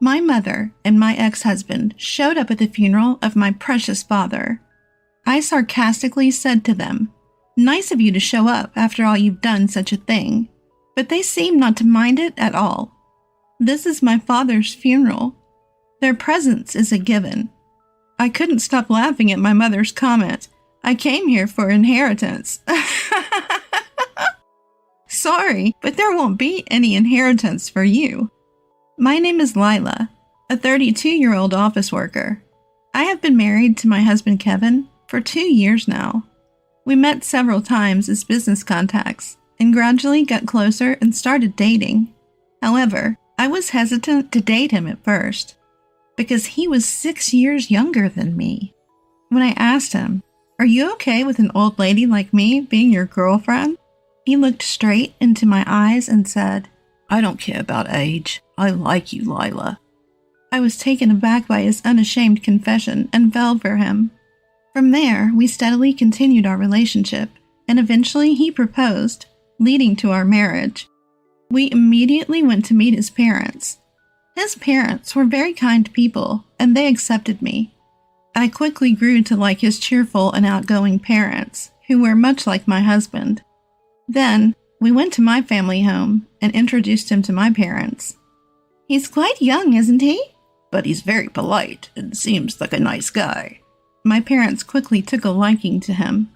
My mother and my ex-husband showed up at the funeral of my precious father. I sarcastically said to them, "Nice of you to show up after all you've done such a thing," but they seemed not to mind it at all. This is my father's funeral. Their presence is a given. I couldn't stop laughing at my mother's comment. I came here for inheritance. Sorry, but there won't be any inheritance for you. My name is Lila, a 32-year-old office worker. I have been married to my husband Kevin for 2 years now. We met several times as business contacts and gradually got closer and started dating. However, I was hesitant to date him at first because he was 6 years younger than me. When I asked him, "Are you okay with an old lady like me being your girlfriend?" he looked straight into my eyes and said, "I don't care about age. I like you, Lila." I was taken aback by his unashamed confession and fell for him. From there, we steadily continued our relationship, and eventually he proposed, leading to our marriage. We immediately went to meet his parents. His parents were very kind people, and they accepted me. I quickly grew to like his cheerful and outgoing parents, who were much like my husband. Then, we went to my family home and introduced him to my parents. "He's quite young, isn't he?" "But he's very polite and seems like a nice guy." My parents quickly took a liking to him.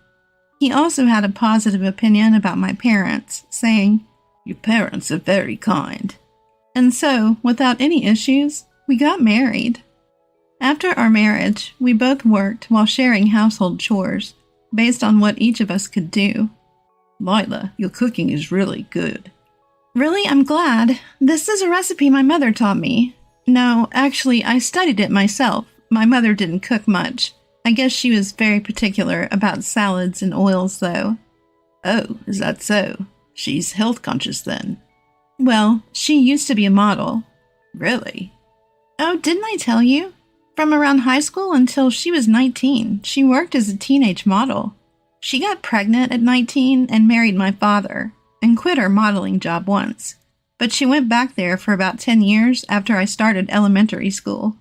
He also had a positive opinion about my parents, saying, "Your parents are very kind." And so, without any issues, we got married. After our marriage, we both worked while sharing household chores, based on what each of us could do. "Lila, your cooking is really good." "Really, I'm glad. This is a recipe my mother taught me. No, actually, I studied it myself. My mother didn't cook much. I guess she was very particular about salads and oils, though." "Oh, is that so? She's health conscious then." "Well, she used to be a model." "Really?" "Oh, didn't I tell you? From around high school until she was 19, she worked as a teenage model. She got pregnant at 19 and married my father, and quit her modeling job once. But she went back there for about 10 years after I started elementary school."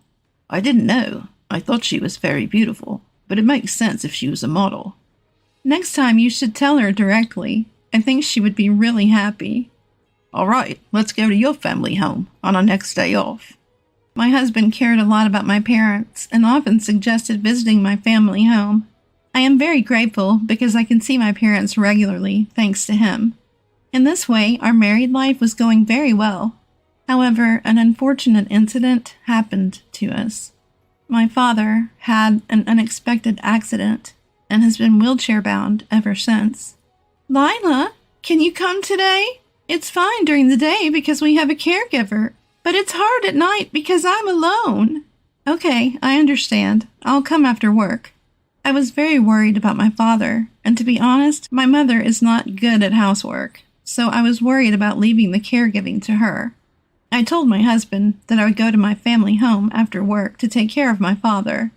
"I didn't know. I thought she was very beautiful, but it makes sense if she was a model." "Next time you should tell her directly. I think she would be really happy." "All right, let's go to your family home on our next day off." My husband cared a lot about my parents and often suggested visiting my family home. I am very grateful because I can see my parents regularly thanks to him. In this way, our married life was going very well. However, an unfortunate incident happened to us. My father had an unexpected accident and has been wheelchair-bound ever since. "Lila, can you come today? It's fine during the day because we have a caregiver, but it's hard at night because I'm alone." "Okay, I understand. I'll come after work." I was very worried about my father, and to be honest, my mother is not good at housework, so I was worried about leaving the caregiving to her. I told my husband that I would go to my family home after work to take care of my father.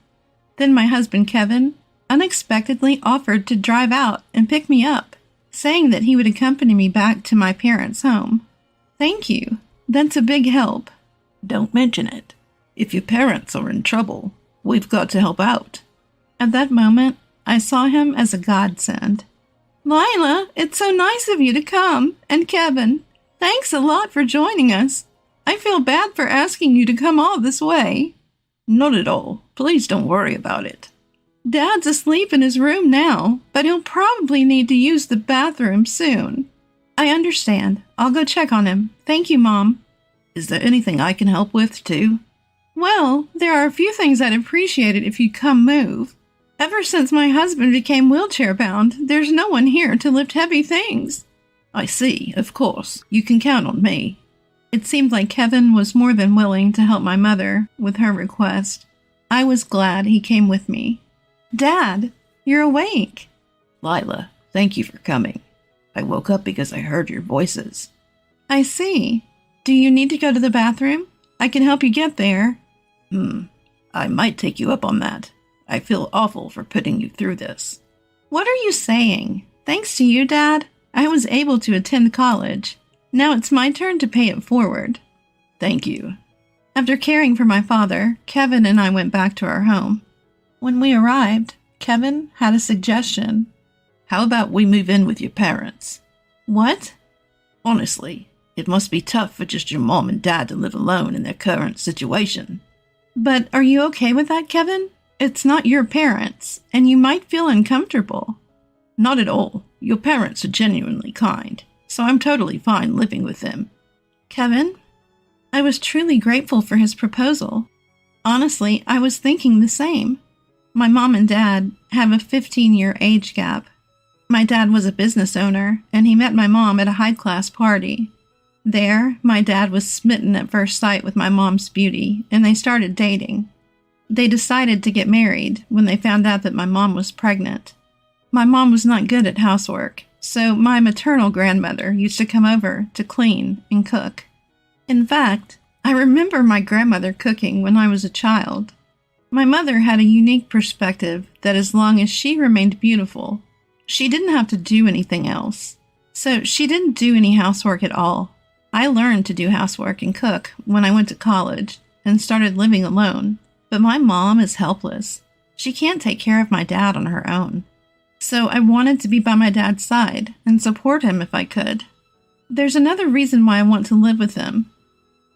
Then my husband Kevin unexpectedly offered to drive out and pick me up, saying that he would accompany me back to my parents' home. "Thank you. That's a big help." "Don't mention it. If your parents are in trouble, we've got to help out." At that moment, I saw him as a godsend. "Lila, it's so nice of you to come, and Kevin, thanks a lot for joining us. I feel bad for asking you to come all this way." "Not at all. Please don't worry about it." "Dad's asleep in his room now, but he'll probably need to use the bathroom soon." "I understand. I'll go check on him. Thank you, Mom." "Is there anything I can help with, too?" "Well, there are a few things I'd appreciate it if you'd come move. Ever since my husband became wheelchair-bound, there's no one here to lift heavy things." "I see. Of course. You can count on me." It seemed like Kevin was more than willing to help my mother with her request. I was glad he came with me. "Dad, you're awake." "Lila, thank you for coming. I woke up because I heard your voices." "I see. Do you need to go to the bathroom? I can help you get there." I might take you up on that. I feel awful for putting you through this." "What are you saying? Thanks to you, Dad, I was able to attend college. Now it's my turn to pay it forward." "Thank you." After caring for my father, Kevin and I went back to our home. When we arrived, Kevin had a suggestion. How about we move in with your parents? What? Honestly, it must be tough for just your mom and dad to live alone in their current situation. But are you okay with that, Kevin? It's not your parents, and you might feel uncomfortable. Not at all. Your parents are genuinely kind, so I'm totally fine living with them. Kevin, I was truly grateful for his proposal. Honestly, I was thinking the same. My mom and dad have a 15-year age gap. My dad was a business owner, and he met my mom at a high-class party. There, my dad was smitten at first sight with my mom's beauty, and they started dating. They decided to get married when they found out that my mom was pregnant. My mom was not good at housework, so my maternal grandmother used to come over to clean and cook. In fact, I remember my grandmother cooking when I was a child. My mother had a unique perspective that as long as she remained beautiful, she didn't have to do anything else. So she didn't do any housework at all. I learned to do housework and cook when I went to college and started living alone. But my mom is helpless. She can't take care of my dad on her own. So I wanted to be by my dad's side and support him if I could. There's another reason why I want to live with him.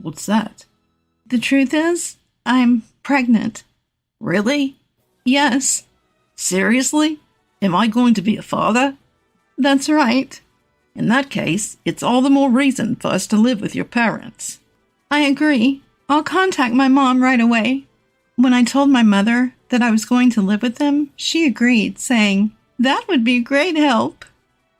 What's that? The truth is, I'm pregnant. Really? Yes. Seriously? Am I going to be a father? That's right. In that case, it's all the more reason for us to live with your parents. I agree. I'll contact my mom right away. When I told my mother that I was going to live with them, she agreed, saying, "That would be great help."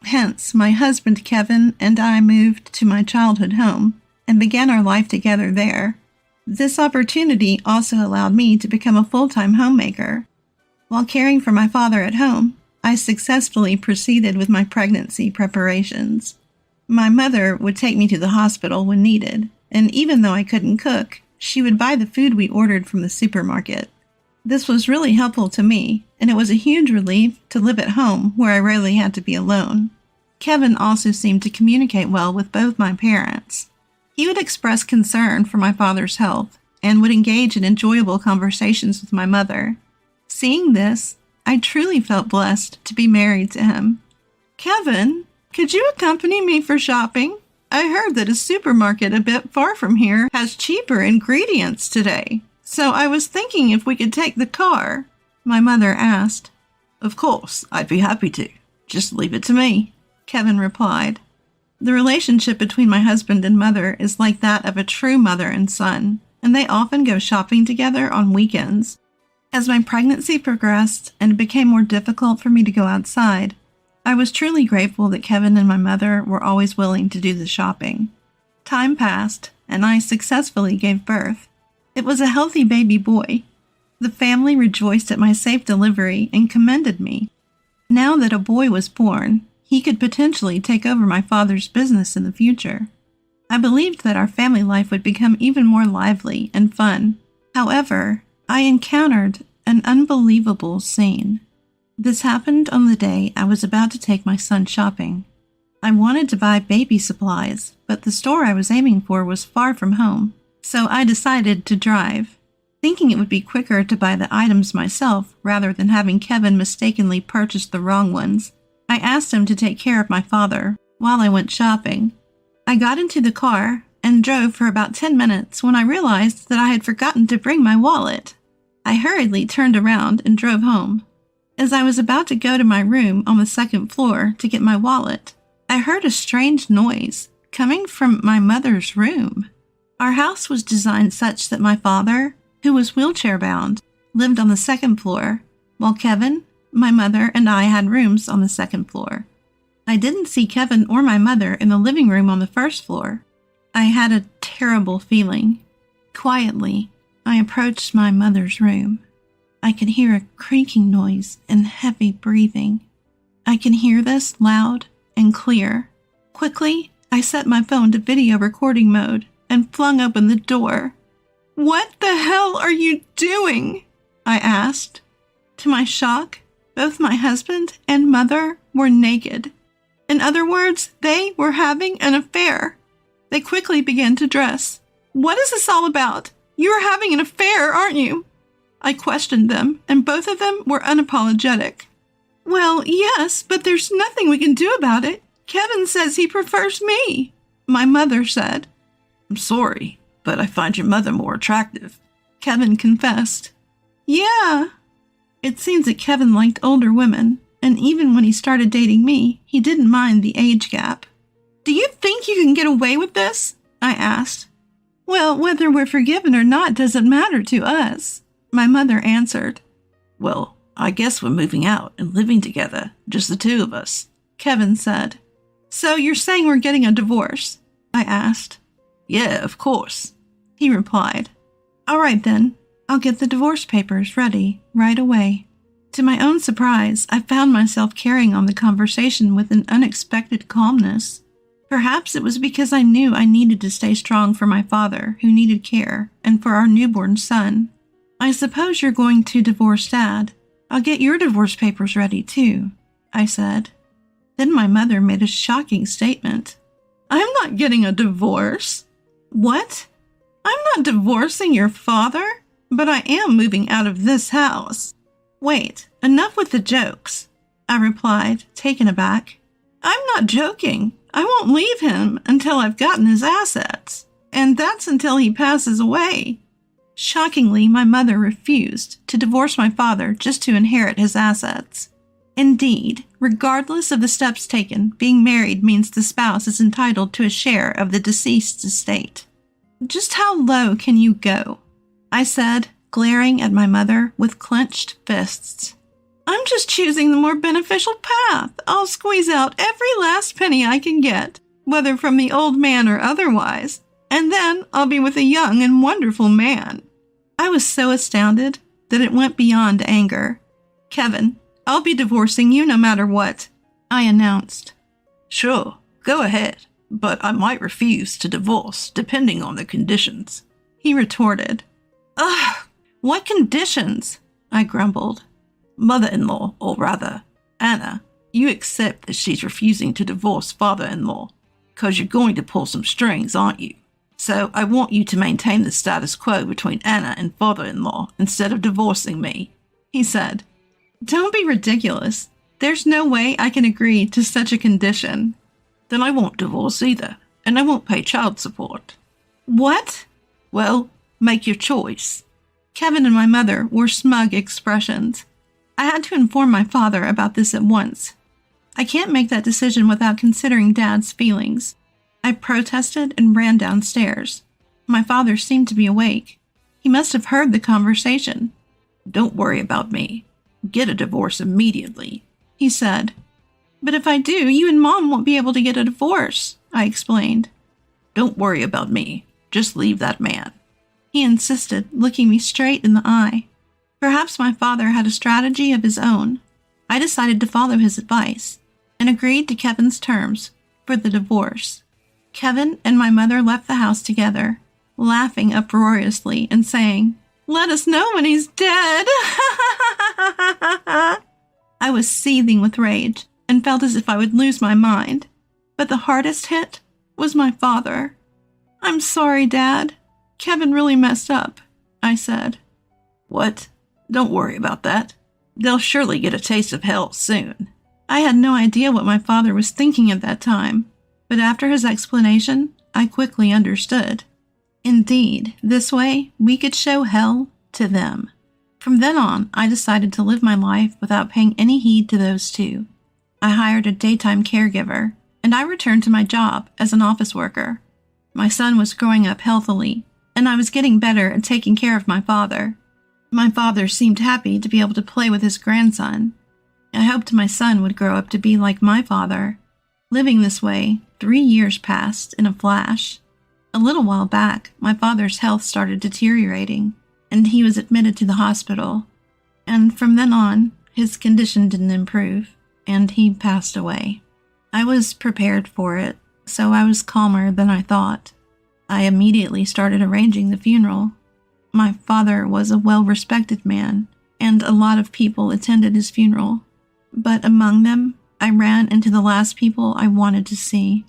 Hence, my husband Kevin and I moved to my childhood home and began our life together there. This opportunity also allowed me to become a full-time homemaker. While caring for my father at home, I successfully proceeded with my pregnancy preparations. My mother would take me to the hospital when needed, and even though I couldn't cook, she would buy the food we ordered from the supermarket. This was really helpful to me, and it was a huge relief to live at home where I rarely had to be alone. Kevin also seemed to communicate well with both my parents. He would express concern for my father's health and would engage in enjoyable conversations with my mother. Seeing this, I truly felt blessed to be married to him. Kevin, could you accompany me for shopping? I heard that a supermarket a bit far from here has cheaper ingredients today, so I was thinking if we could take the car, my mother asked. Of course, I'd be happy to. Just leave it to me, Kevin replied. The relationship between my husband and mother is like that of a true mother and son, and they often go shopping together on weekends. As my pregnancy progressed and it became more difficult for me to go outside, I was truly grateful that Kevin and my mother were always willing to do the shopping. Time passed, and I successfully gave birth. It was a healthy baby boy. The family rejoiced at my safe delivery and commended me. Now that a boy was born, he could potentially take over my father's business in the future. I believed that our family life would become even more lively and fun. However, I encountered an unbelievable scene. This happened on the day I was about to take my son shopping. I wanted to buy baby supplies, but the store I was aiming for was far from home, so I decided to drive. Thinking it would be quicker to buy the items myself rather than having Kevin mistakenly purchase the wrong ones, I asked him to take care of my father while I went shopping. I got into the car and drove for about 10 minutes when I realized that I had forgotten to bring my wallet. I hurriedly turned around and drove home. As I was about to go to my room on the second floor to get my wallet, I heard a strange noise coming from my mother's room. Our house was designed such that my father, who was wheelchair-bound, lived on the second floor, while Kevin, my mother, and I had rooms on the second floor. I didn't see Kevin or my mother in the living room on the first floor. I had a terrible feeling. Quietly, I approached my mother's room. I could hear a creaking noise and heavy breathing. I can hear this loud and clear. Quickly, I set my phone to video recording mode and flung open the door. "What the hell are you doing?" I asked. To my shock, both my husband and mother were naked. In other words, they were having an affair. They quickly began to dress. "What is this all about? You're having an affair, aren't you? I questioned them, and both of them were unapologetic. Well, yes, but there's nothing we can do about it. Kevin says he prefers me, my mother said. I'm sorry, but I find your mother more attractive, Kevin confessed. Yeah. It seems that Kevin liked older women, and even when he started dating me, he didn't mind the age gap. Do you think you can get away with this? I asked. Well, whether we're forgiven or not doesn't matter to us, my mother answered. Well, I guess we're moving out and living together, just the two of us, Kevin said. So you're saying we're getting a divorce? I asked. Yeah, of course, he replied. All right then, I'll get the divorce papers ready right away. To my own surprise, I found myself carrying on the conversation with an unexpected calmness. Perhaps it was because I knew I needed to stay strong for my father, who needed care, and for our newborn son. I suppose you're going to divorce Dad. I'll get your divorce papers ready too, I said. Then my mother made a shocking statement. I'm not getting a divorce. What? I'm not divorcing your father, but I am moving out of this house. Wait, enough with the jokes, I replied, taken aback. I'm not joking. I won't leave him until I've gotten his assets, and that's until he passes away. Shockingly, my mother refused to divorce my father just to inherit his assets. Indeed, regardless of the steps taken, being married means the spouse is entitled to a share of the deceased's estate. Just how low can you go? I said, glaring at my mother with clenched fists. I'm just choosing the more beneficial path. I'll squeeze out every last penny I can get, whether from the old man or otherwise, and then I'll be with a young and wonderful man. I was so astounded that it went beyond anger. Kevin, I'll be divorcing you no matter what, I announced. Sure, go ahead, but I might refuse to divorce depending on the conditions, he retorted. Ugh, what conditions? I grumbled. Mother-in-law, or rather, Anna, you accept that she's refusing to divorce father-in-law, 'cause you're going to pull some strings, aren't you? So I want you to maintain the status quo between Anna and father-in-law instead of divorcing me, he said. Don't be ridiculous. There's no way I can agree to such a condition. Then I won't divorce either, and I won't pay child support. What? Well, make your choice. Kevin and my mother wore smug expressions. I had to inform my father about this at once. I can't make that decision without considering Dad's feelings. I protested and ran downstairs. My father seemed to be awake. He must have heard the conversation. Don't worry about me. Get a divorce immediately, he said. But if I do, you and Mom won't be able to get a divorce, I explained. Don't worry about me. Just leave that man, he insisted, looking me straight in the eye. Perhaps my father had a strategy of his own. I decided to follow his advice and agreed to Kevin's terms for the divorce. Kevin and my mother left the house together, laughing uproariously and saying, "Let us know when he's dead." I was seething with rage and felt as if I would lose my mind. But the hardest hit was my father. I'm sorry, Dad. Kevin really messed up, I said. What? Don't worry about that. They'll surely get a taste of hell soon. I had no idea what my father was thinking at that time, but after his explanation, I quickly understood. Indeed, this way we could show hell to them. From then on, I decided to live my life without paying any heed to those two. I hired a daytime caregiver, and I returned to my job as an office worker. My son was growing up healthily, and I was getting better at taking care of my father. My father seemed happy to be able to play with his grandson. I hoped my son would grow up to be like my father. Living this way, 3 years passed in a flash. A little while back, my father's health started deteriorating, and he was admitted to the hospital. And from then on, his condition didn't improve, and he passed away. I was prepared for it, so I was calmer than I thought. I immediately started arranging the funeral. My father was a well-respected man, and a lot of people attended his funeral. But among them, I ran into the last people I wanted to see.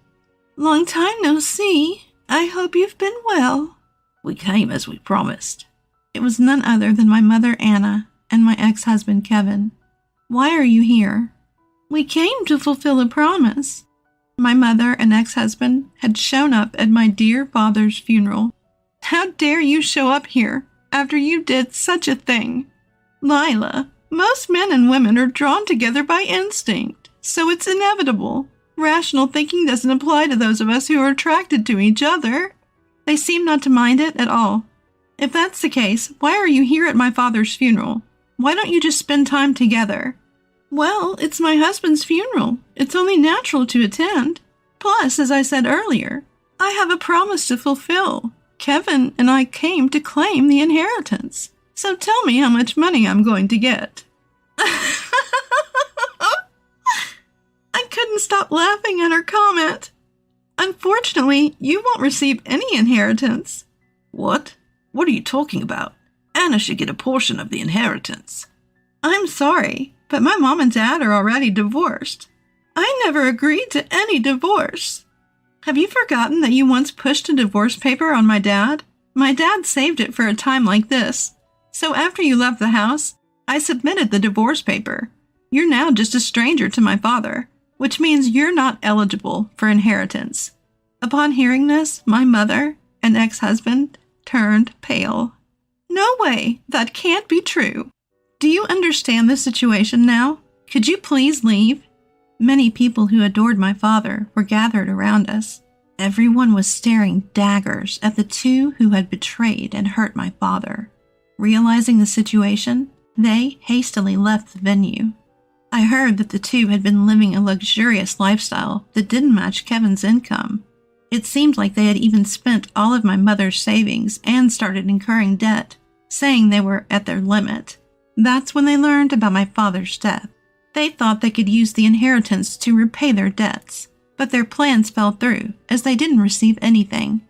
"Long time no see. I hope you've been well," We came as we promised. It was none other than my mother, Anna, and my ex-husband, Kevin. Why are you here? We came to fulfill a promise. My mother and ex-husband had shown up at my dear father's funeral. How dare you show up here after you did such a thing? Lila, most men and women are drawn together by instinct, so it's inevitable. Rational thinking doesn't apply to those of us who are attracted to each other. They seem not to mind it at all. If that's the case, why are you here at my father's funeral? Why don't you just spend time together? Well, it's my husband's funeral. It's only natural to attend. Plus, as I said earlier, I have a promise to fulfill. Kevin and I came to claim the inheritance. So tell me how much money I'm going to get. I couldn't stop laughing at her comment. Unfortunately, you won't receive any inheritance. What? What are you talking about? Anna should get a portion of the inheritance. I'm sorry, but my mom and dad are already divorced. I never agreed to any divorce. Have you forgotten that you once pushed a divorce paper on my dad? My dad saved it for a time like this. So after you left the house, I submitted the divorce paper. You're now just a stranger to my father, which means you're not eligible for inheritance. Upon hearing this, my mother and ex-husband turned pale. No way, that can't be true. Do you understand the situation now? Could you please leave? Many people who adored my father were gathered around us. Everyone was staring daggers at the two who had betrayed and hurt my father. Realizing the situation, they hastily left the venue. I heard that the two had been living a luxurious lifestyle that didn't match Kevin's income. It seemed like they had even spent all of my mother's savings and started incurring debt, saying they were at their limit. That's when they learned about my father's death. They thought they could use the inheritance to repay their debts, but their plans fell through as they didn't receive anything.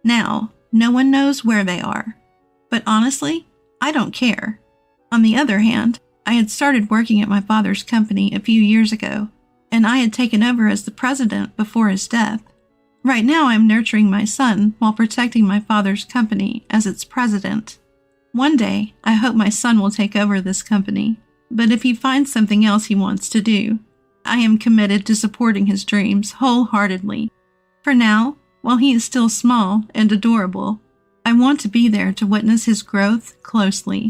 Now, no one knows where they are. But honestly, I don't care. On the other hand, I had started working at my father's company a few years ago, and I had taken over as the president before his death. Right now, I'm nurturing my son while protecting my father's company as its president. One day, I hope my son will take over this company, but if he finds something else he wants to do, I am committed to supporting his dreams wholeheartedly. For now, while he is still small and adorable, I want to be there to witness his growth closely.